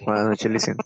Buenas noches, Licen.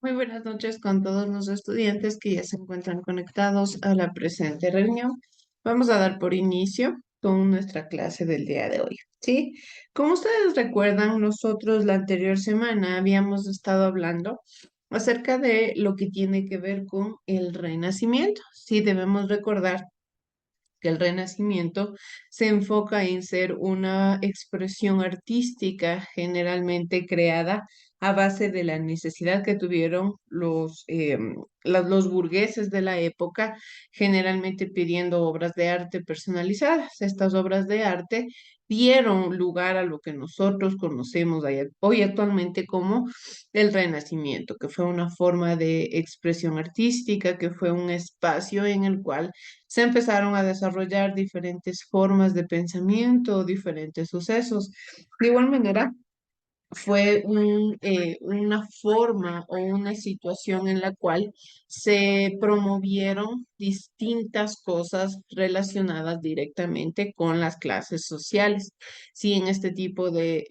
Muy buenas noches con todos los estudiantes que ya se encuentran conectados a la presente reunión. Vamos a dar por inicio con nuestra clase del día de hoy. ¿Sí? Como ustedes recuerdan, nosotros la anterior semana habíamos estado hablando acerca de lo que tiene que ver con el renacimiento. Sí, debemos recordar que el Renacimiento se enfoca en ser una expresión artística generalmente creada a base de la necesidad que tuvieron los burgueses de la época, generalmente pidiendo obras de arte personalizadas. Estas obras de arte dieron lugar a lo que nosotros conocemos hoy actualmente como el Renacimiento, que fue una forma de expresión artística, que fue un espacio en el cual se empezaron a desarrollar diferentes formas de pensamiento, diferentes sucesos. De igual manera, fue una forma o una situación en la cual se promovieron distintas cosas relacionadas directamente con las clases sociales. Sí, en este tipo de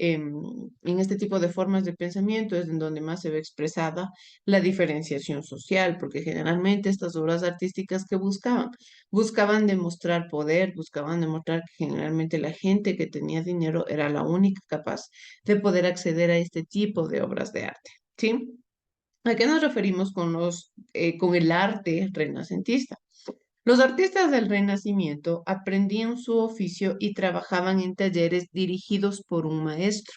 formas de pensamiento es en donde más se ve expresada la diferenciación social, porque generalmente estas obras artísticas que buscaban demostrar poder, buscaban demostrar que generalmente la gente que tenía dinero era la única capaz de poder acceder a este tipo de obras de arte. ¿Sí? ¿A qué nos referimos con el arte renacentista? Los artistas del Renacimiento aprendían su oficio y trabajaban en talleres dirigidos por un maestro,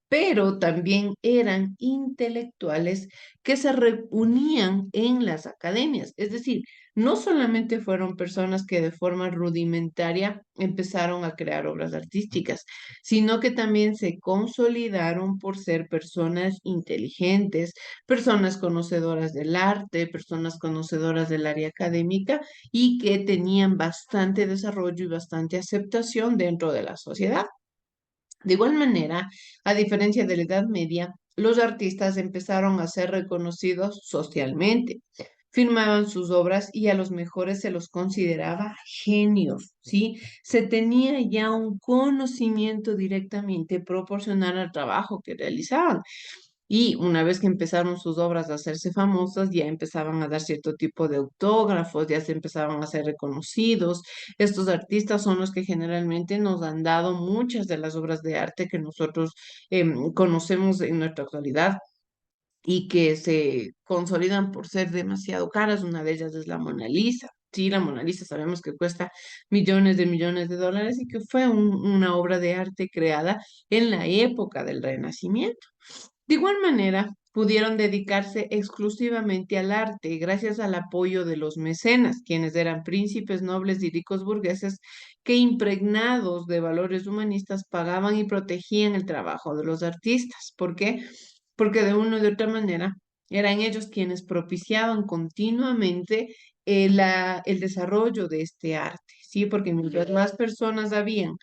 pero también eran intelectuales que se reunían en las academias. Es decir, no solamente fueron personas que de forma rudimentaria empezaron a crear obras artísticas, sino que también se consolidaron por ser personas inteligentes, personas conocedoras del arte, personas conocedoras del área académica y que tenían bastante desarrollo y bastante aceptación dentro de la sociedad. De igual manera, a diferencia de la Edad Media, los artistas empezaron a ser reconocidos socialmente. Firmaban sus obras y a los mejores se los consideraba genios, ¿sí? Se tenía ya un conocimiento directamente proporcional al trabajo que realizaban. Y una vez que empezaron sus obras a hacerse famosas, ya empezaban a dar cierto tipo de autógrafos, ya se empezaban a ser reconocidos. Estos artistas son los que generalmente nos han dado muchas de las obras de arte que nosotros conocemos en nuestra actualidad y que se consolidan por ser demasiado caras. Una de ellas es la Mona Lisa. Sí, la Mona Lisa sabemos que cuesta millones de dólares y que fue una obra de arte creada en la época del Renacimiento. De igual manera, pudieron dedicarse exclusivamente al arte gracias al apoyo de los mecenas, quienes eran príncipes nobles y ricos burgueses que impregnados de valores humanistas pagaban y protegían el trabajo de los artistas. ¿Por qué? Porque de una u de otra manera eran ellos quienes propiciaban continuamente el desarrollo de este arte, ¿sí? Porque mientras más personas habían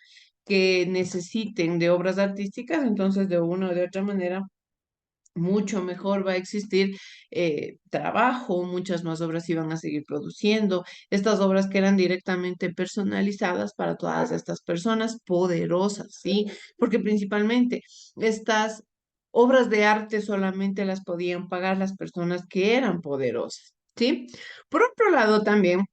que necesiten de obras artísticas, entonces de una u de otra manera mucho mejor va a existir trabajo, muchas más obras iban a seguir produciendo, estas obras que eran directamente personalizadas para todas estas personas poderosas, ¿sí? Porque principalmente estas obras de arte solamente las podían pagar las personas que eran poderosas, ¿sí? Por otro lado, también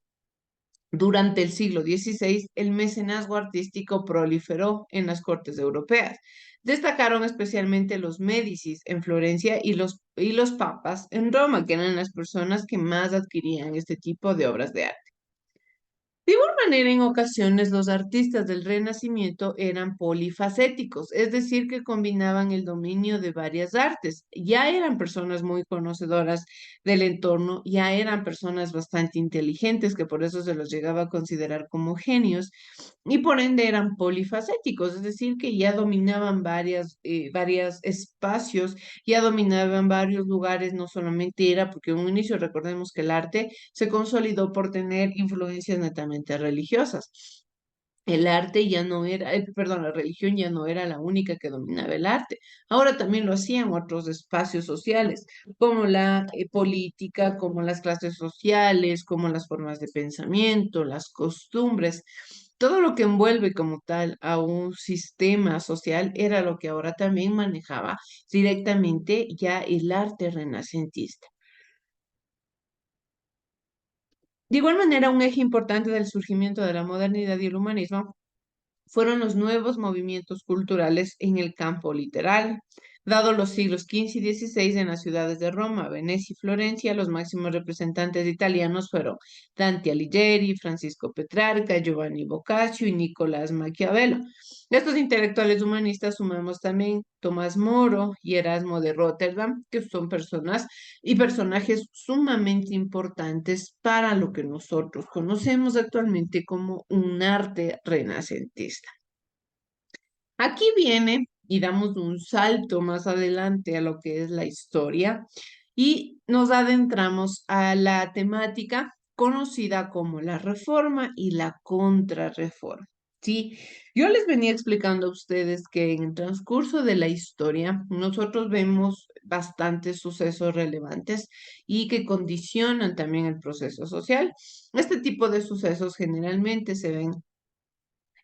durante el siglo XVI, el mecenazgo artístico proliferó en las cortes europeas. Destacaron especialmente los Médicis en Florencia y los papas en Roma, que eran las personas que más adquirían este tipo de obras de arte. De igual manera, en ocasiones los artistas del Renacimiento eran polifacéticos, es decir, que combinaban el dominio de varias artes. Ya eran personas muy conocedoras del entorno, ya eran personas bastante inteligentes, que por eso se los llegaba a considerar como genios, y por ende eran polifacéticos, es decir, que ya dominaban varios espacios, ya dominaban varios lugares, no solamente era porque en un inicio recordemos que el arte se consolidó por tener influencias netamente religiosas. El arte ya no era, perdón, la religión ya no era la única que dominaba el arte. Ahora también lo hacían otros espacios sociales, como la política, como las clases sociales, como las formas de pensamiento, las costumbres. Todo lo que envuelve como tal a un sistema social era lo que ahora también manejaba directamente ya el arte renacentista. De igual manera, un eje importante del surgimiento de la modernidad y el humanismo fueron los nuevos movimientos culturales en el campo literal. Dado los siglos XV y XVI en las ciudades de Roma, Venecia y Florencia, los máximos representantes italianos fueron Dante Alighieri, Francisco Petrarca, Giovanni Boccaccio y Nicolás Maquiavelo. De estos intelectuales humanistas sumamos también Tomás Moro y Erasmo de Rotterdam, que son personas y personajes sumamente importantes para lo que nosotros conocemos actualmente como un arte renacentista. Aquí viene y damos un salto más adelante a lo que es la historia y nos adentramos a la temática conocida como la reforma y la contrarreforma. Sí, yo les venía explicando a ustedes que en el transcurso de la historia nosotros vemos bastantes sucesos relevantes y que condicionan también el proceso social. Este tipo de sucesos generalmente se ven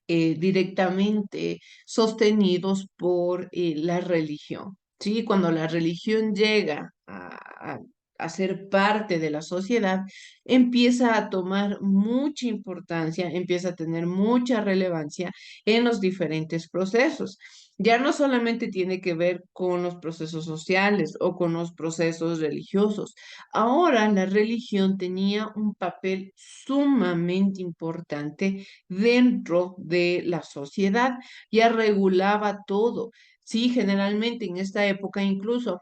directamente sostenidos por la religión. ¿Sí? Cuando la religión llega a ser parte de la sociedad, empieza a tomar mucha importancia, empieza a tener mucha relevancia en los diferentes procesos. Ya no solamente tiene que ver con los procesos sociales o con los procesos religiosos. Ahora la religión tenía un papel sumamente importante dentro de la sociedad, ya regulaba todo. Sí, generalmente en esta época incluso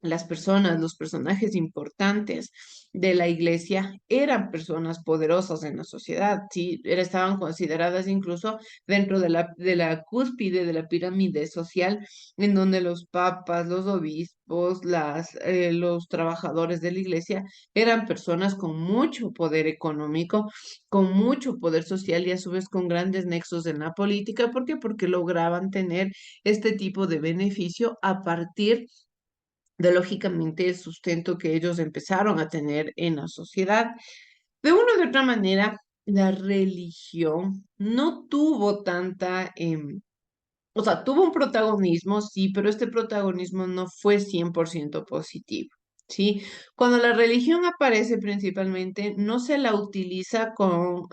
las personas, los personajes importantes de la iglesia eran personas poderosas en la sociedad, ¿sí? Estaban consideradas incluso dentro de la cúspide de la pirámide social, en donde los papas, los obispos, los trabajadores de la iglesia eran personas con mucho poder económico, con mucho poder social y a su vez con grandes nexos en la política. ¿Por qué? Porque lograban tener este tipo de beneficio a partir de lógicamente el sustento que ellos empezaron a tener en la sociedad. De una u otra manera, la religión no tuvo tanta O sea, tuvo un protagonismo, sí, pero este protagonismo no fue 100% positivo, ¿sí? Cuando la religión aparece principalmente, no se la utiliza con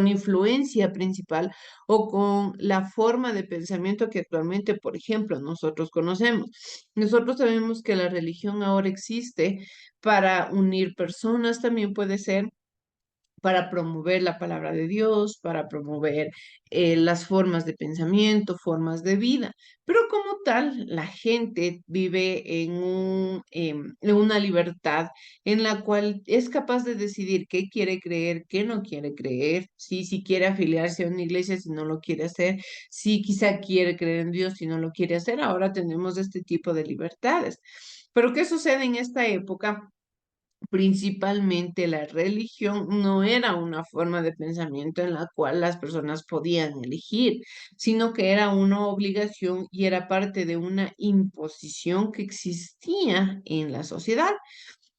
influencia principal o con la forma de pensamiento que actualmente, por ejemplo, nosotros conocemos. Nosotros sabemos que la religión ahora existe para unir personas, también puede ser para promover la palabra de Dios, para promover las formas de pensamiento, formas de vida. Pero como tal, la gente vive en una libertad en la cual es capaz de decidir qué quiere creer, qué no quiere creer, si quiere afiliarse a una iglesia, si no lo quiere hacer, si quizá quiere creer en Dios, si no lo quiere hacer. Ahora tenemos este tipo de libertades. Pero ¿qué sucede en esta época? Principalmente la religión no era una forma de pensamiento en la cual las personas podían elegir, sino que era una obligación y era parte de una imposición que existía en la sociedad.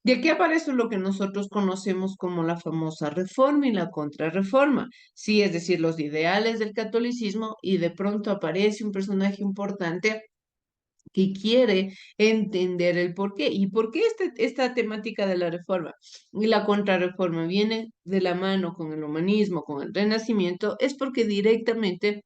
Y aquí aparece lo que nosotros conocemos como la famosa reforma y la contrarreforma. Sí, es decir, los ideales del catolicismo y de pronto aparece un personaje importante que quiere entender el por qué. ¿Y por qué esta temática de la reforma y la contrarreforma viene de la mano con el humanismo, con el renacimiento? Es porque directamente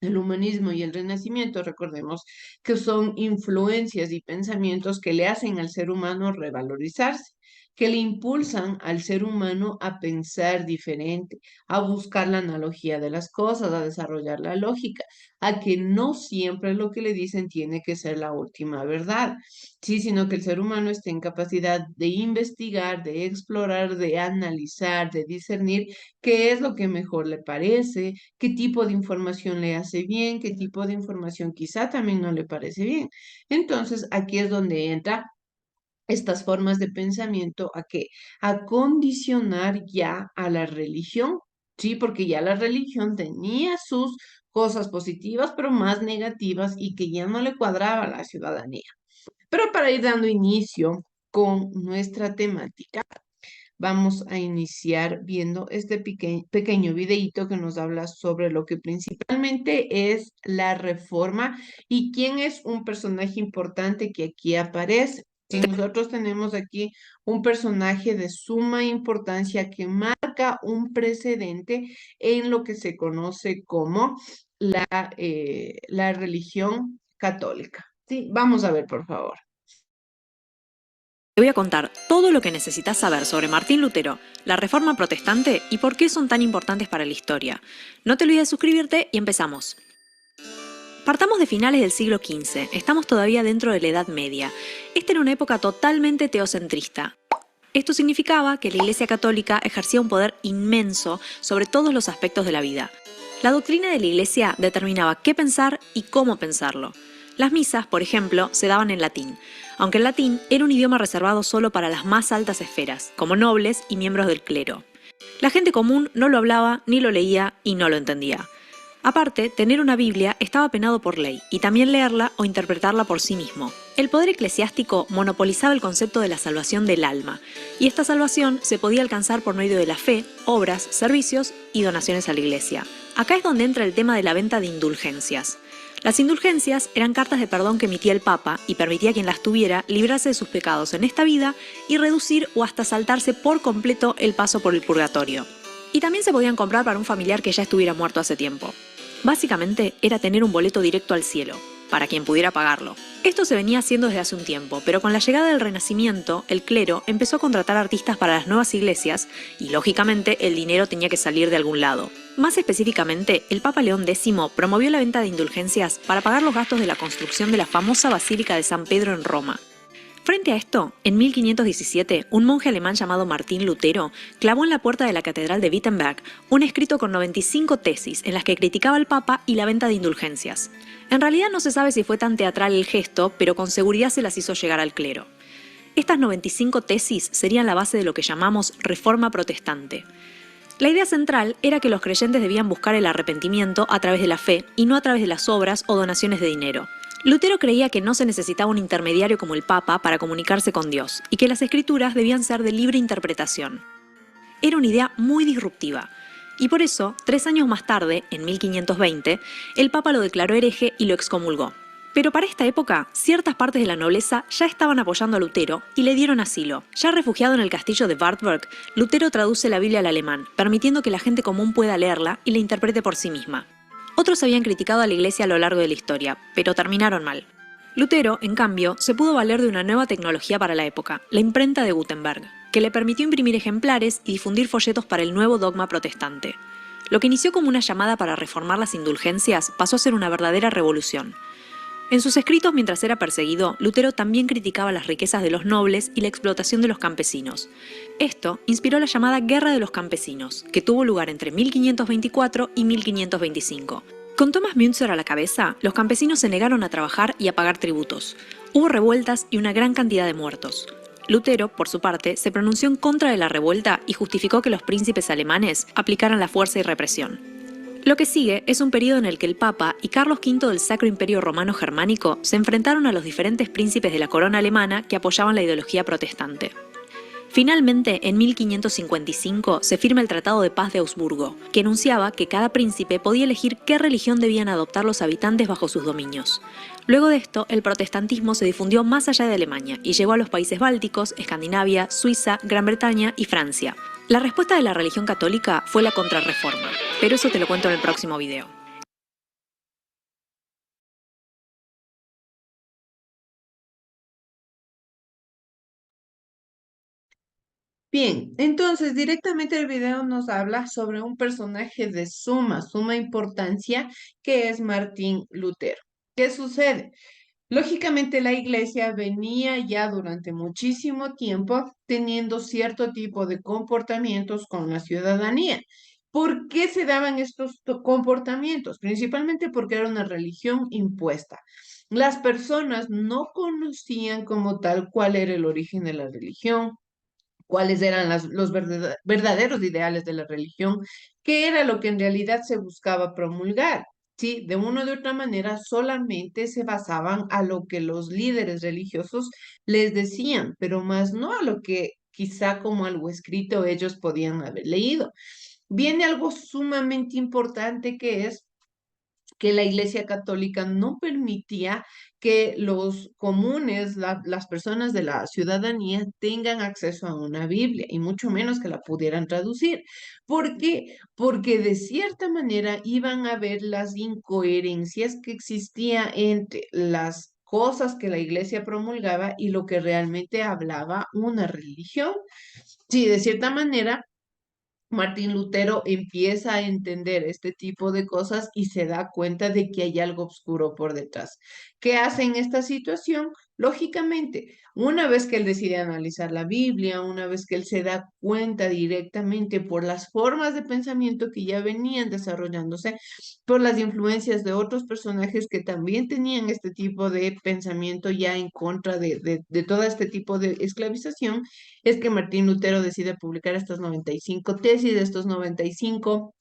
el humanismo y el renacimiento, recordemos que son influencias y pensamientos que le hacen al ser humano revalorizarse, que le impulsan al ser humano a pensar diferente, a buscar la analogía de las cosas, a desarrollar la lógica, a que no siempre lo que le dicen tiene que ser la última verdad, sí, sino que el ser humano esté en capacidad de investigar, de explorar, de analizar, de discernir qué es lo que mejor le parece, qué tipo de información le hace bien, qué tipo de información quizá también no le parece bien. Entonces, aquí es donde entra estas formas de pensamiento a que a condicionar ya a la religión, sí, porque ya la religión tenía sus cosas positivas, pero más negativas y que ya no le cuadraba a la ciudadanía. Pero para ir dando inicio con nuestra temática, vamos a iniciar viendo este pequeño videíto que nos habla sobre lo que principalmente es la reforma y quién es un personaje importante que aquí aparece. Si nosotros tenemos aquí un personaje de suma importancia que marca un precedente en lo que se conoce como la religión católica. Sí, vamos a ver, por favor. Te voy a contar todo lo que necesitas saber sobre Martín Lutero, la Reforma Protestante y por qué son tan importantes para la historia. No te olvides de suscribirte y empezamos. Partamos de finales del siglo XV, estamos todavía dentro de la Edad Media. Esta era una época totalmente teocentrista. Esto significaba que la Iglesia Católica ejercía un poder inmenso sobre todos los aspectos de la vida. La doctrina de la Iglesia determinaba qué pensar y cómo pensarlo. Las misas, por ejemplo, se daban en latín, aunque el latín era un idioma reservado solo para las más altas esferas, como nobles y miembros del clero. La gente común no lo hablaba, ni lo leía y no lo entendía. Aparte, tener una Biblia estaba penado por ley, y también leerla o interpretarla por sí mismo. El poder eclesiástico monopolizaba el concepto de la salvación del alma, y esta salvación se podía alcanzar por medio de la fe, obras, servicios y donaciones a la Iglesia. Acá es donde entra el tema de la venta de indulgencias. Las indulgencias eran cartas de perdón que emitía el Papa y permitía a quien las tuviera librarse de sus pecados en esta vida y reducir o hasta saltarse por completo el paso por el purgatorio. Y también se podían comprar para un familiar que ya estuviera muerto hace tiempo. Básicamente era tener un boleto directo al cielo, para quien pudiera pagarlo. Esto se venía haciendo desde hace un tiempo, pero con la llegada del Renacimiento, el clero empezó a contratar artistas para las nuevas iglesias y, lógicamente, el dinero tenía que salir de algún lado. Más específicamente, el Papa León X promovió la venta de indulgencias para pagar los gastos de la construcción de la famosa Basílica de San Pedro en Roma. Frente a esto, en 1517, un monje alemán llamado Martín Lutero clavó en la puerta de la Catedral de Wittenberg un escrito con 95 tesis en las que criticaba al Papa y la venta de indulgencias. En realidad no se sabe si fue tan teatral el gesto, pero con seguridad se las hizo llegar al clero. Estas 95 tesis serían la base de lo que llamamos Reforma Protestante. La idea central era que los creyentes debían buscar el arrepentimiento a través de la fe y no a través de las obras o donaciones de dinero. Lutero creía que no se necesitaba un intermediario como el Papa para comunicarse con Dios y que las escrituras debían ser de libre interpretación. Era una idea muy disruptiva. Y por eso, 3 años más tarde, en 1520, el Papa lo declaró hereje y lo excomulgó. Pero para esta época, ciertas partes de la nobleza ya estaban apoyando a Lutero y le dieron asilo. Ya refugiado en el castillo de Wartburg, Lutero traduce la Biblia al alemán, permitiendo que la gente común pueda leerla y la interprete por sí misma. Otros habían criticado a la Iglesia a lo largo de la historia, pero terminaron mal. Lutero, en cambio, se pudo valer de una nueva tecnología para la época, la imprenta de Gutenberg, que le permitió imprimir ejemplares y difundir folletos para el nuevo dogma protestante. Lo que inició como una llamada para reformar las indulgencias pasó a ser una verdadera revolución. En sus escritos mientras era perseguido, Lutero también criticaba las riquezas de los nobles y la explotación de los campesinos. Esto inspiró la llamada Guerra de los Campesinos, que tuvo lugar entre 1524 y 1525. Con Thomas Müntzer a la cabeza, los campesinos se negaron a trabajar y a pagar tributos. Hubo revueltas y una gran cantidad de muertos. Lutero, por su parte, se pronunció en contra de la revuelta y justificó que los príncipes alemanes aplicaran la fuerza y represión. Lo que sigue es un periodo en el que el Papa y Carlos V del Sacro Imperio Romano Germánico se enfrentaron a los diferentes príncipes de la corona alemana que apoyaban la ideología protestante. Finalmente, en 1555 se firma el Tratado de Paz de Augsburgo, que enunciaba que cada príncipe podía elegir qué religión debían adoptar los habitantes bajo sus dominios. Luego de esto, el protestantismo se difundió más allá de Alemania y llegó a los países bálticos, Escandinavia, Suiza, Gran Bretaña y Francia. La respuesta de la religión católica fue la Contrarreforma, pero eso te lo cuento en el próximo video. Bien, entonces directamente el video nos habla sobre un personaje de suma importancia que es Martín Lutero. ¿Qué sucede? Lógicamente la iglesia venía ya durante muchísimo tiempo teniendo cierto tipo de comportamientos con la ciudadanía. ¿Por qué se daban estos comportamientos? Principalmente porque era una religión impuesta. Las personas no conocían como tal cuál era el origen de la religión, cuáles eran los verdaderos ideales de la religión, qué era lo que en realidad se buscaba promulgar. Sí, de una u otra manera solamente se basaban a lo que los líderes religiosos les decían, pero más no a lo que quizá como algo escrito ellos podían haber leído. Viene algo sumamente importante que es que la Iglesia Católica no permitía que los comunes, las personas de la ciudadanía, tengan acceso a una Biblia y mucho menos que la pudieran traducir. ¿Por qué? Porque de cierta manera iban a ver las incoherencias que existía entre las cosas que la Iglesia promulgaba y lo que realmente hablaba una religión. Sí, de cierta manera Martín Lutero empieza a entender este tipo de cosas y se da cuenta de que hay algo oscuro por detrás. ¿Qué hace en esta situación? Lógicamente, una vez que él decide analizar la Biblia, una vez que él se da cuenta directamente por las formas de pensamiento que ya venían desarrollándose, por las influencias de otros personajes que también tenían este tipo de pensamiento ya en contra de todo este tipo de esclavización, es que Martín Lutero decide publicar estas 95 tesis, de estos 95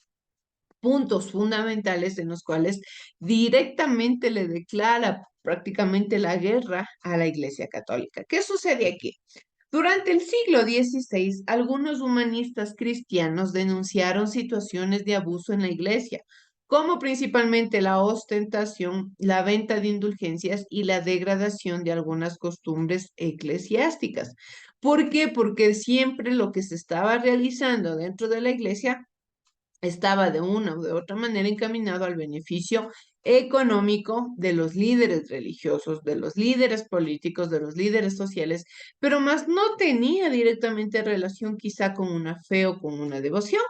puntos fundamentales en los cuales directamente le declara prácticamente la guerra a la Iglesia Católica. ¿Qué sucede aquí? Durante el siglo XVI, algunos humanistas cristianos denunciaron situaciones de abuso en la Iglesia, como principalmente la ostentación, la venta de indulgencias y la degradación de algunas costumbres eclesiásticas. ¿Por qué? Porque siempre lo que se estaba realizando dentro de la Iglesia estaba de una u de otra manera encaminado al beneficio económico de los líderes religiosos, de los líderes políticos, de los líderes sociales, pero más no tenía directamente relación quizá con una fe o con una devoción.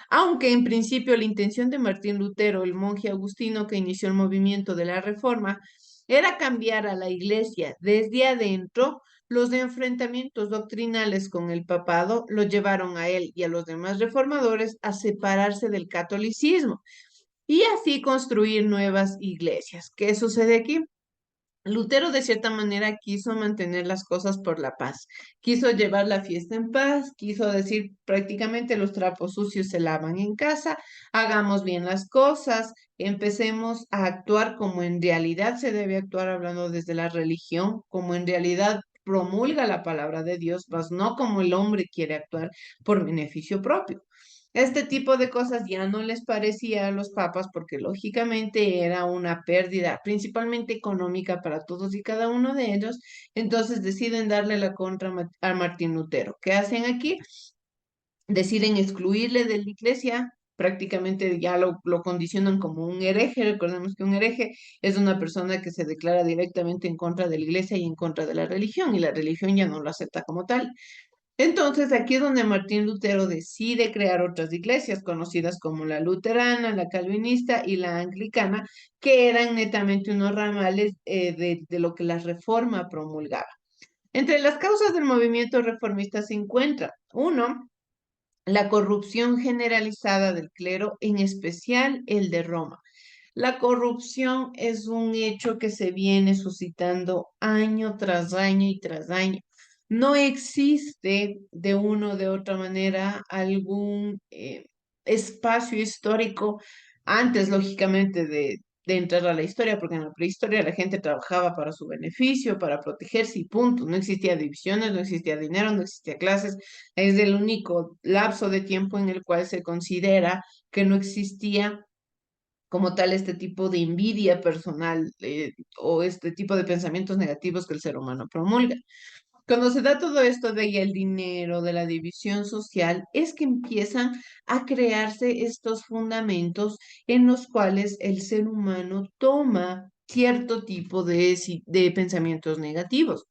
Aunque en principio la intención de Martín Lutero, el monje agustino que inició el movimiento de la Reforma, era cambiar a la iglesia desde adentro, los enfrentamientos doctrinales con el papado lo llevaron a él y a los demás reformadores a separarse del catolicismo y así construir nuevas iglesias. ¿Qué sucede aquí? Lutero de cierta manera quiso mantener las cosas por la paz, quiso llevar la fiesta en paz, quiso decir prácticamente los trapos sucios se lavan en casa, hagamos bien las cosas, empecemos a actuar como en realidad se debe actuar hablando desde la religión, como en realidad promulga la palabra de Dios, mas no como el hombre quiere actuar por beneficio propio. Este tipo de cosas ya no les parecía a los papas porque lógicamente era una pérdida principalmente económica para todos y cada uno de ellos. Entonces deciden darle la contra a Martín Lutero. ¿Qué hacen aquí? Deciden excluirle de la iglesia, prácticamente ya lo condicionan como un hereje. Recordemos que un hereje es una persona que se declara directamente en contra de la iglesia y en contra de la religión, y la religión ya no lo acepta como tal. Entonces, aquí es donde Martín Lutero decide crear otras iglesias conocidas como la luterana, la calvinista y la anglicana, que eran netamente unos ramales de lo que la reforma promulgaba. Entre las causas del movimiento reformista se encuentra, uno, la corrupción generalizada del clero, en especial el de Roma. La corrupción es un hecho que se viene suscitando año tras año y tras año. No existe de una o de otra manera algún espacio histórico antes, lógicamente, de entrar a la historia, porque en la prehistoria la gente trabajaba para su beneficio, para protegerse y punto. No existía divisiones, no existía dinero, no existía clases. Es el único lapso de tiempo en el cual se considera que no existía como tal este tipo de envidia personal o este tipo de pensamientos negativos que el ser humano promulga. Cuando se da todo esto de ahí el dinero, de la división social, es que empiezan a crearse estos fundamentos en los cuales el ser humano toma cierto tipo de pensamientos negativos.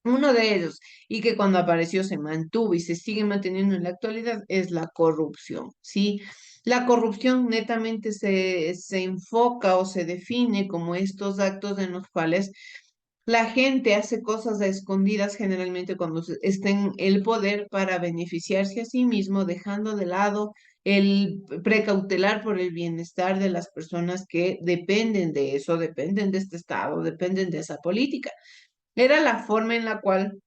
Uno de ellos, y que cuando apareció se mantuvo y se sigue manteniendo en la actualidad, es la corrupción, ¿sí? La corrupción netamente se enfoca o se define como estos actos en los cuales la gente hace cosas a escondidas generalmente cuando está en el poder para beneficiarse a sí mismo, dejando de lado el precautelar por el bienestar de las personas que dependen de eso, dependen de este Estado, dependen de esa política. Era la forma en la cual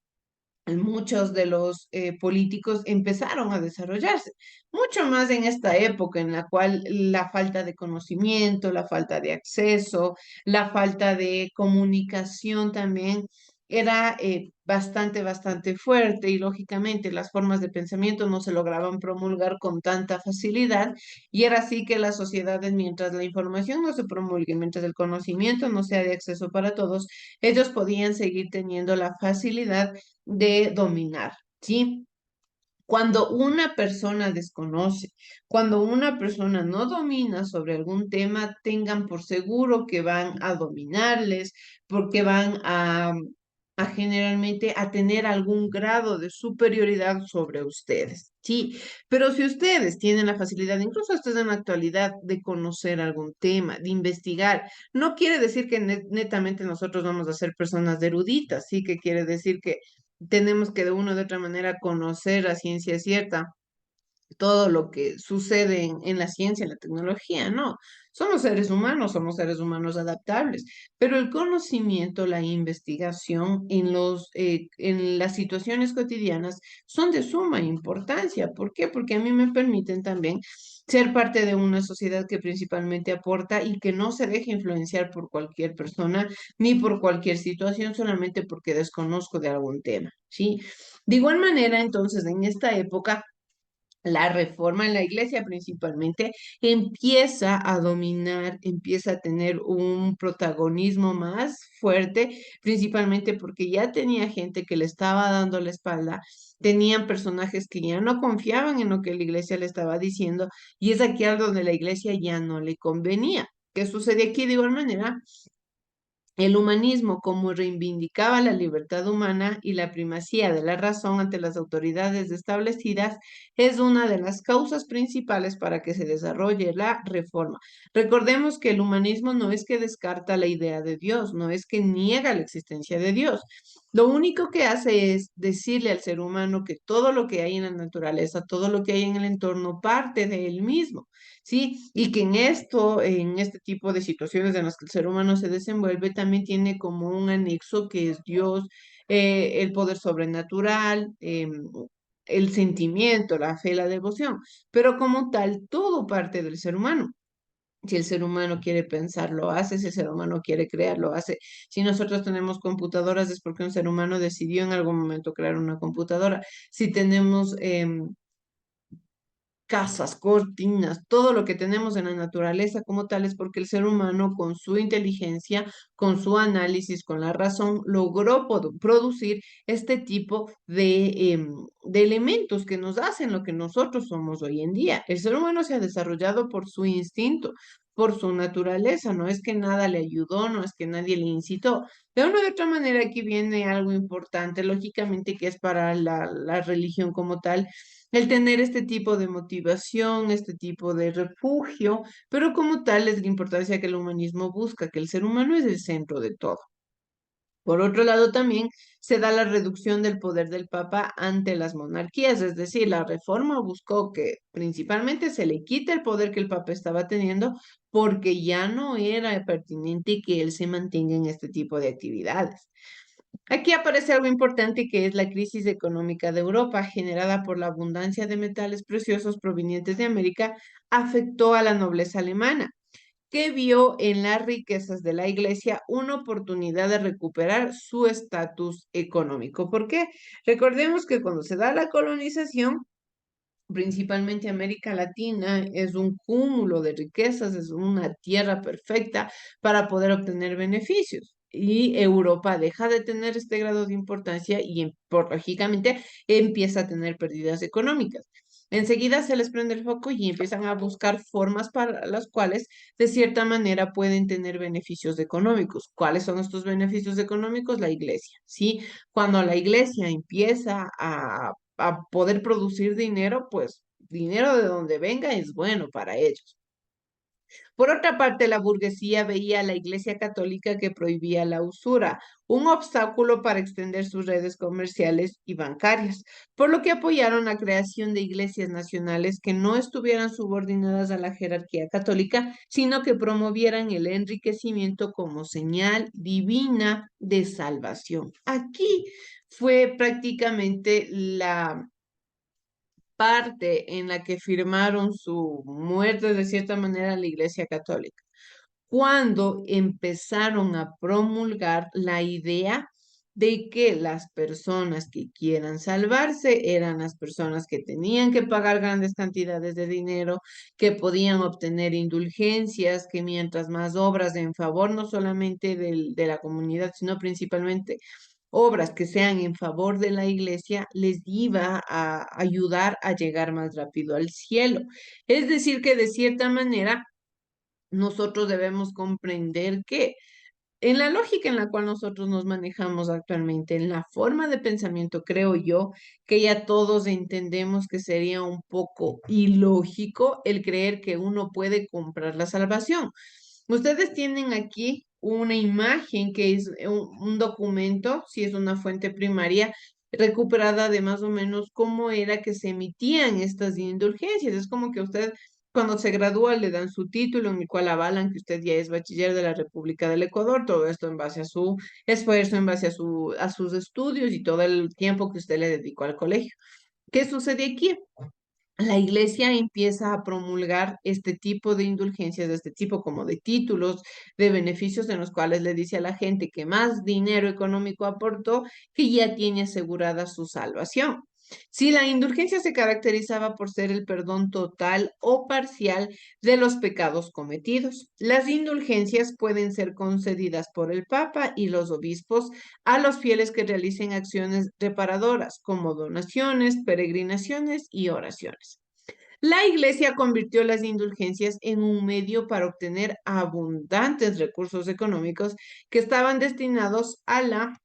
muchos de los políticos empezaron a desarrollarse, mucho más en esta época en la cual la falta de conocimiento, la falta de acceso, la falta de comunicación también era bastante fuerte, y lógicamente las formas de pensamiento no se lograban promulgar con tanta facilidad, y era así que las sociedades, mientras la información no se promulgue, mientras el conocimiento no sea de acceso para todos, ellos podían seguir teniendo la facilidad de dominar, ¿sí? Cuando una persona desconoce, cuando una persona no domina sobre algún tema, tengan por seguro que van a dominarles, porque van a generalmente a tener algún grado de superioridad sobre ustedes, ¿sí? Pero si ustedes tienen la facilidad, incluso ustedes en la actualidad, de conocer algún tema, de investigar, no quiere decir que netamente nosotros vamos a ser personas eruditas, sí que quiere decir que tenemos que de una u otra manera conocer a ciencia cierta todo lo que sucede en la ciencia, en la tecnología, no. Somos seres humanos adaptables, pero el conocimiento, la investigación en las situaciones cotidianas son de suma importancia. ¿Por qué? Porque a mí me permiten también ser parte de una sociedad que principalmente aporta y que no se deje influenciar por cualquier persona ni por cualquier situación solamente porque desconozco de algún tema, ¿sí? De igual manera, entonces, en esta época, la reforma en la iglesia principalmente empieza a dominar, empieza a tener un protagonismo más fuerte, principalmente porque ya tenía gente que le estaba dando la espalda, tenían personajes que ya no confiaban en lo que la iglesia le estaba diciendo, y es aquí a donde la iglesia ya no le convenía. ¿Qué sucede aquí de igual manera? El humanismo, como reivindicaba la libertad humana y la primacía de la razón ante las autoridades establecidas, es una de las causas principales para que se desarrolle la reforma. Recordemos que el humanismo no es que descarta la idea de Dios, no es que niega la existencia de Dios. Lo único que hace es decirle al ser humano que todo lo que hay en la naturaleza, todo lo que hay en el entorno, parte de él mismo. ¿Sí? Y que en este tipo de situaciones en las que el ser humano se desenvuelve, también tiene como un anexo que es Dios, el poder sobrenatural, el sentimiento, la fe, la devoción, pero como tal, todo parte del ser humano. Si el ser humano quiere pensar, lo hace. Si el ser humano quiere crear, lo hace. Si nosotros tenemos computadoras, es porque un ser humano decidió en algún momento crear una computadora. Si tenemos casas, cortinas, todo lo que tenemos en la naturaleza como tal es porque el ser humano con su inteligencia, con su análisis, con la razón, logró producir este tipo de elementos que nos hacen lo que nosotros somos hoy en día. El ser humano se ha desarrollado por su instinto, por su naturaleza, no es que nada le ayudó, no es que nadie le incitó. De una u otra manera aquí viene algo importante, lógicamente que es para la religión como tal el tener este tipo de motivación, este tipo de refugio, pero como tal es la importancia que el humanismo busca, que el ser humano es el centro de todo. Por otro lado, también se da la reducción del poder del Papa ante las monarquías, es decir, la reforma buscó que principalmente se le quite el poder que el Papa estaba teniendo porque ya no era pertinente que él se mantenga en este tipo de actividades. Aquí aparece algo importante que es la crisis económica de Europa, generada por la abundancia de metales preciosos provenientes de América, afectó a la nobleza alemana, que vio en las riquezas de la iglesia una oportunidad de recuperar su estatus económico. ¿Por qué? Recordemos que cuando se da la colonización, principalmente América Latina, es un cúmulo de riquezas, es una tierra perfecta para poder obtener beneficios. Y Europa deja de tener este grado de importancia y, lógicamente, empieza a tener pérdidas económicas. Enseguida se les prende el foco y empiezan a buscar formas para las cuales, de cierta manera, pueden tener beneficios económicos. ¿Cuáles son estos beneficios económicos? La iglesia, ¿sí? Cuando la iglesia empieza a poder producir dinero, pues dinero de donde venga es bueno para ellos. Por otra parte, la burguesía veía a la Iglesia Católica que prohibía la usura, un obstáculo para extender sus redes comerciales y bancarias, por lo que apoyaron la creación de iglesias nacionales que no estuvieran subordinadas a la jerarquía católica, sino que promovieran el enriquecimiento como señal divina de salvación. Aquí fue prácticamente la parte en la que firmaron su muerte de cierta manera la Iglesia Católica, cuando empezaron a promulgar la idea de que las personas que quieran salvarse eran las personas que tenían que pagar grandes cantidades de dinero, que podían obtener indulgencias, que mientras más obras en favor no solamente de la comunidad, sino principalmente obras que sean en favor de la iglesia, les iba a ayudar a llegar más rápido al cielo. Es decir, que de cierta manera nosotros debemos comprender que en la lógica en la cual nosotros nos manejamos actualmente, en la forma de pensamiento, creo yo que ya todos entendemos que sería un poco ilógico el creer que uno puede comprar la salvación. Ustedes tienen aquí una imagen que es un documento, si es una fuente primaria, recuperada de más o menos cómo era que se emitían estas indulgencias. Es como que usted cuando se gradúa le dan su título en el cual avalan que usted ya es bachiller de la República del Ecuador, todo esto en base a su esfuerzo, en base a sus estudios y todo el tiempo que usted le dedicó al colegio. ¿Qué sucede aquí? La iglesia empieza a promulgar este tipo de indulgencias, de este tipo como de títulos, de beneficios en los cuales le dice a la gente que más dinero económico aportó, que ya tiene asegurada su salvación. Si la indulgencia se caracterizaba por ser el perdón total o parcial de los pecados cometidos, las indulgencias pueden ser concedidas por el Papa y los obispos a los fieles que realicen acciones reparadoras como donaciones, peregrinaciones y oraciones. La Iglesia convirtió las indulgencias en un medio para obtener abundantes recursos económicos que estaban destinados a la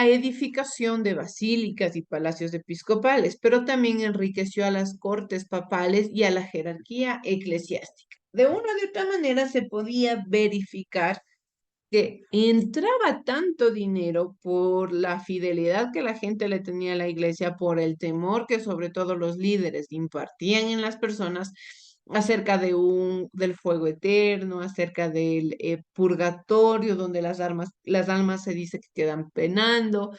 edificación de basílicas y palacios episcopales, pero también enriqueció a las cortes papales y a la jerarquía eclesiástica. De una u otra manera se podía verificar que entraba tanto dinero por la fidelidad que la gente le tenía a la iglesia, por el temor que sobre todo los líderes impartían en las personas acerca del fuego eterno, acerca del purgatorio, donde las almas se dice que quedan penando,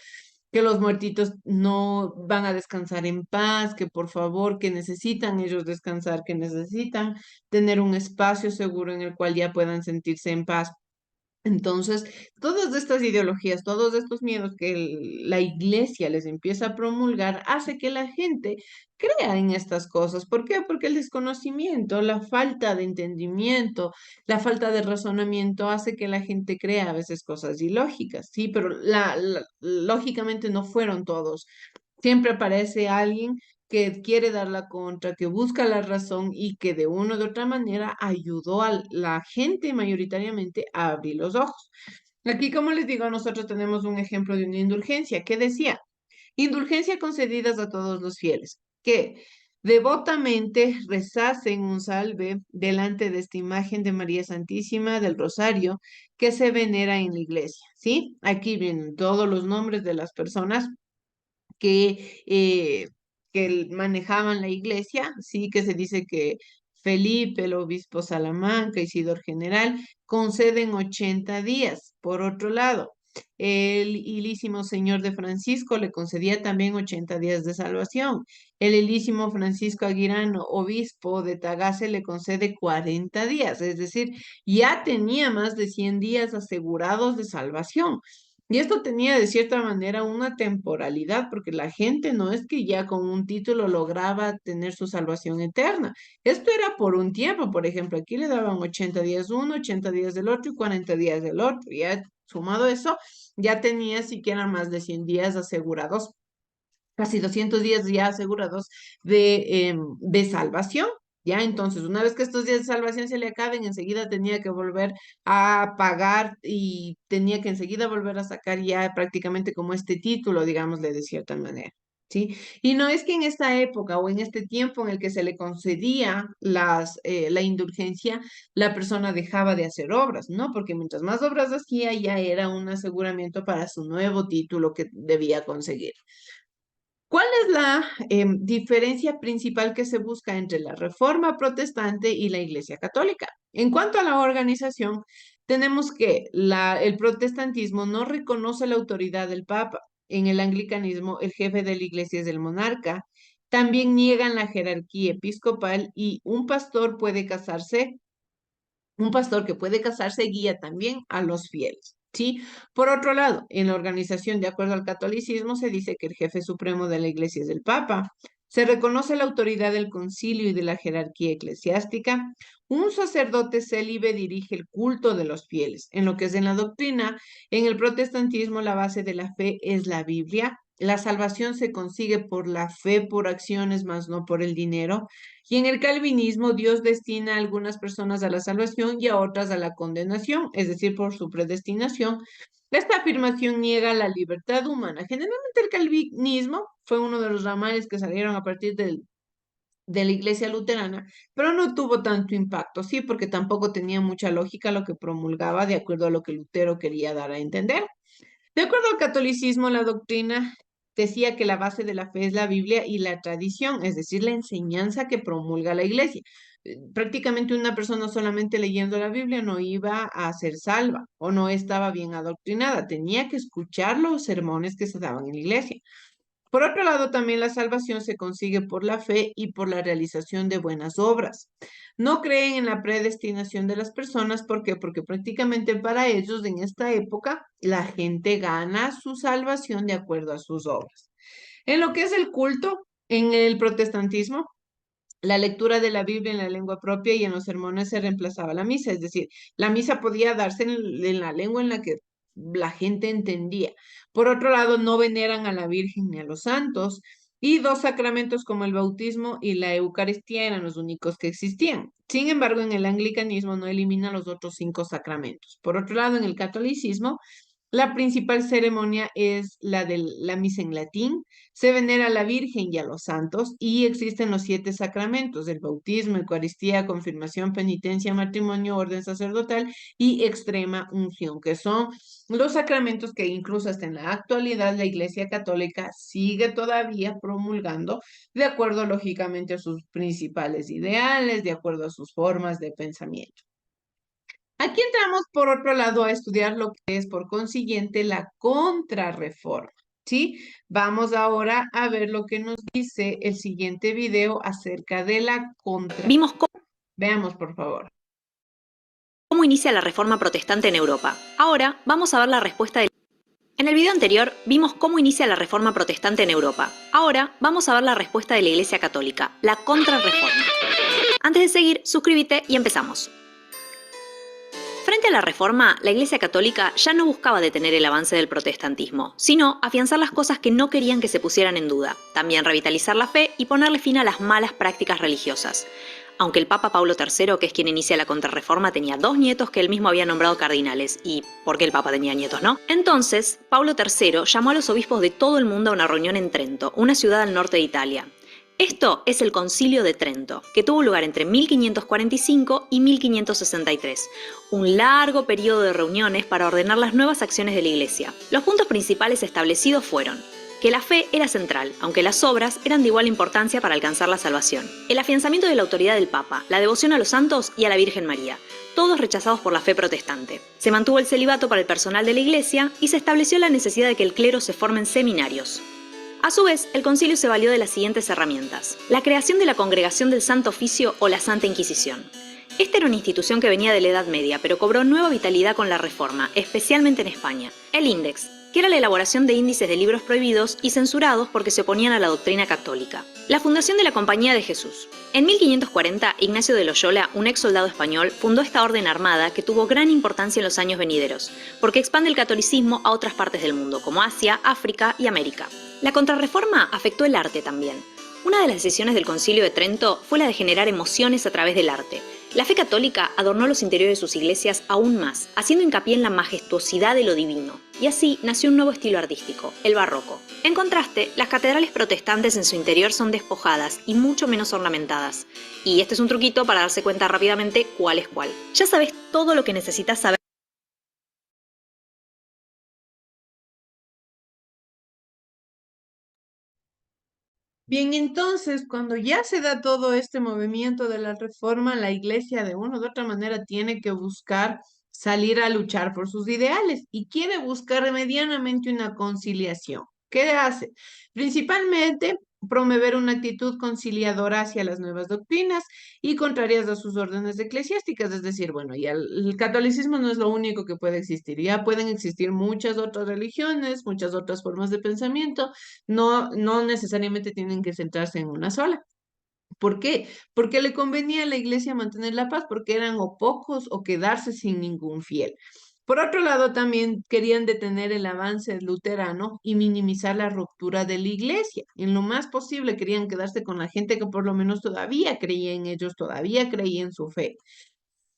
que los muertitos no van a descansar en paz, que por favor, que necesitan ellos descansar, que necesitan tener un espacio seguro en el cual ya puedan sentirse en paz. Entonces, todas estas ideologías, todos estos miedos que la iglesia les empieza a promulgar, hace que la gente crea en estas cosas. ¿Por qué? Porque el desconocimiento, la falta de entendimiento, la falta de razonamiento hace que la gente crea a veces cosas ilógicas, ¿sí? Pero lógicamente no fueron todos. Siempre aparece alguien que quiere dar la contra, que busca la razón y que de una u de otra manera ayudó a la gente mayoritariamente a abrir los ojos. Aquí, como les digo, nosotros tenemos un ejemplo de una indulgencia que decía, indulgencia concedidas a todos los fieles, que devotamente rezasen un salve delante de esta imagen de María Santísima del Rosario que se venera en la iglesia, ¿sí? Aquí vienen todos los nombres de las personas que manejaban la iglesia, sí que se dice que Felipe, el obispo Salamanca, Isidor General, conceden 80 días. Por otro lado, el ilísimo Señor de Francisco le concedía también 80 días de salvación. El ilísimo Francisco Aguirano, obispo de Tagase, le concede 40 días, es decir, ya tenía más de 100 días asegurados de salvación. Y esto tenía de cierta manera una temporalidad, porque la gente no es que ya con un título lograba tener su salvación eterna. Esto era por un tiempo, por ejemplo, aquí le daban 80 días uno, 80 días del otro y 40 días del otro. Ya sumado eso, ya tenía siquiera más de 100 días asegurados, casi 200 días ya asegurados de salvación. Ya, entonces, una vez que estos días de salvación se le acaben, enseguida tenía que volver a pagar y tenía que enseguida volver a sacar ya prácticamente como este título, digámosle de cierta manera. ¿Sí? Y no es que en esta época o en este tiempo en el que se le concedía la indulgencia, la persona dejaba de hacer obras, ¿no? Porque mientras más obras hacía, ya era un aseguramiento para su nuevo título que debía conseguir. ¿Cuál es la diferencia principal que se busca entre la Reforma Protestante y la Iglesia Católica? En cuanto a la organización, tenemos que el protestantismo no reconoce la autoridad del Papa. En el anglicanismo, el jefe de la Iglesia es el monarca. También niegan la jerarquía episcopal y un pastor que puede casarse guía también a los fieles. ¿Sí? Por otro lado, en la organización, de acuerdo al catolicismo, se dice que el jefe supremo de la iglesia es el Papa. Se reconoce la autoridad del concilio y de la jerarquía eclesiástica. Un sacerdote célibe dirige el culto de los fieles. En lo que es en la doctrina, en el protestantismo la base de la fe es la Biblia. La salvación se consigue por la fe, por acciones, más no por el dinero. Y en el calvinismo, Dios destina a algunas personas a la salvación y a otras a la condenación, es decir, por su predestinación. Esta afirmación niega la libertad humana. Generalmente el calvinismo fue uno de los ramales que salieron a partir de la iglesia luterana, pero no tuvo tanto impacto, sí, porque tampoco tenía mucha lógica lo que promulgaba de acuerdo a lo que Lutero quería dar a entender. De acuerdo al catolicismo, la doctrina decía que la base de la fe es la Biblia y la tradición, es decir, la enseñanza que promulga la iglesia. Prácticamente una persona solamente leyendo la Biblia no iba a ser salva o no estaba bien adoctrinada, tenía que escuchar los sermones que se daban en la iglesia. Por otro lado, también la salvación se consigue por la fe y por la realización de buenas obras. No creen en la predestinación de las personas, ¿por qué? Porque prácticamente para ellos en esta época la gente gana su salvación de acuerdo a sus obras. En lo que es el culto, en el protestantismo, la lectura de la Biblia en la lengua propia y en los sermones se reemplazaba la misa, es decir, la misa podía darse en la lengua en la que la gente entendía. Por otro lado, no veneran a la Virgen ni a los santos, y dos sacramentos como el bautismo y la Eucaristía eran los únicos que existían. Sin embargo, en el anglicanismo no elimina los otros 5 sacramentos. Por otro lado, en el catolicismo, la principal ceremonia es la de la misa en latín. Se venera a la Virgen y a los santos y existen los 7 sacramentos: el bautismo, Eucaristía, confirmación, penitencia, matrimonio, orden sacerdotal y extrema unción, que son los sacramentos que incluso hasta en la actualidad la Iglesia Católica sigue todavía promulgando de acuerdo lógicamente a sus principales ideales, de acuerdo a sus formas de pensamiento. Aquí entramos, por otro lado, a estudiar lo que es, por consiguiente, la contrarreforma. ¿sí? Vamos ahora a ver lo que nos dice el siguiente video acerca de la contra. Vimos Veamos, por favor. cómo inicia la reforma protestante en Europa. Ahora vamos a ver la respuesta del... En el video anterior vimos cómo inicia la reforma protestante en Europa. Ahora vamos a ver la respuesta de la Iglesia Católica, la contrarreforma. Antes de seguir, suscríbete y empezamos. Frente a la reforma, la Iglesia Católica ya no buscaba detener el avance del protestantismo, sino afianzar las cosas que no querían que se pusieran en duda, también revitalizar la fe y ponerle fin a las malas prácticas religiosas. Aunque el Papa Pablo III, que es quien inicia la contrarreforma, tenía 2 nietos que él mismo había nombrado cardinales, y ¿por qué el Papa tenía nietos, no? Entonces, Pablo III llamó a los obispos de todo el mundo a una reunión en Trento, una ciudad al norte de Italia. Esto es el Concilio de Trento, que tuvo lugar entre 1545 y 1563, un largo periodo de reuniones para ordenar las nuevas acciones de la Iglesia. Los puntos principales establecidos fueron que la fe era central, aunque las obras eran de igual importancia para alcanzar la salvación, el afianzamiento de la autoridad del Papa, la devoción a los santos y a la Virgen María, todos rechazados por la fe protestante. Se mantuvo el celibato para el personal de la Iglesia y se estableció la necesidad de que el clero se forme en seminarios. A su vez, el concilio se valió de las siguientes herramientas: la creación de la Congregación del Santo Oficio o la Santa Inquisición. Esta era una institución que venía de la Edad Media, pero cobró nueva vitalidad con la Reforma, especialmente en España. El Índex, que era la elaboración de índices de libros prohibidos y censurados porque se oponían a la doctrina católica. La fundación de la Compañía de Jesús. En 1540, Ignacio de Loyola, un ex soldado español, fundó esta orden armada que tuvo gran importancia en los años venideros, porque expande el catolicismo a otras partes del mundo, como Asia, África y América. La contrarreforma afectó el arte también. Una de las decisiones del Concilio de Trento fue la de generar emociones a través del arte. La fe católica adornó los interiores de sus iglesias aún más, haciendo hincapié en la majestuosidad de lo divino. Y así nació un nuevo estilo artístico, el barroco. En contraste, las catedrales protestantes en su interior son despojadas y mucho menos ornamentadas. Y este es un truquito para darse cuenta rápidamente cuál es cuál. Ya sabes todo lo que necesitas saber. Bien, entonces, cuando ya se da todo este movimiento de la reforma, la iglesia de una u otra manera tiene que buscar salir a luchar por sus ideales y quiere buscar medianamente una conciliación. ¿Qué hace? Principalmente promover una actitud conciliadora hacia las nuevas doctrinas y contrarias a sus órdenes eclesiásticas. Es decir, bueno, ya el catolicismo no es lo único que puede existir, ya pueden existir muchas otras religiones, muchas otras formas de pensamiento, no necesariamente tienen que centrarse en una sola. ¿Por qué? Porque le convenía a la iglesia mantener la paz, porque eran o pocos o quedarse sin ningún fiel. Por otro lado, también querían detener el avance luterano y minimizar la ruptura de la iglesia. En lo más posible querían quedarse con la gente que por lo menos todavía creía en ellos, todavía creía en su fe.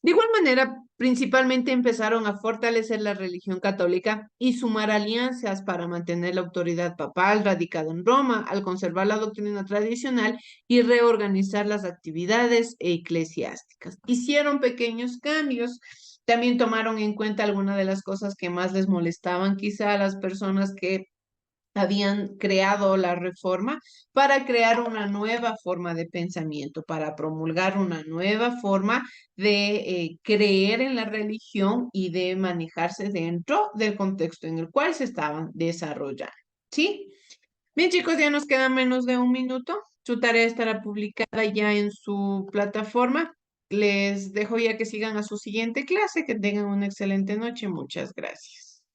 De igual manera, principalmente empezaron a fortalecer la religión católica y sumar alianzas para mantener la autoridad papal radicada en Roma, al conservar la doctrina tradicional y reorganizar las actividades eclesiásticas. Hicieron pequeños cambios. También tomaron en cuenta algunas de las cosas que más les molestaban quizá a las personas que habían creado la reforma para crear una nueva forma de pensamiento, para promulgar una nueva forma de creer en la religión y de manejarse dentro del contexto en el cual se estaban desarrollando. ¿Sí? Bien, chicos, ya nos queda menos de un minuto. Su tarea estará publicada ya en su plataforma. Les dejo ya que sigan a su siguiente clase. Que tengan una excelente noche. Muchas gracias.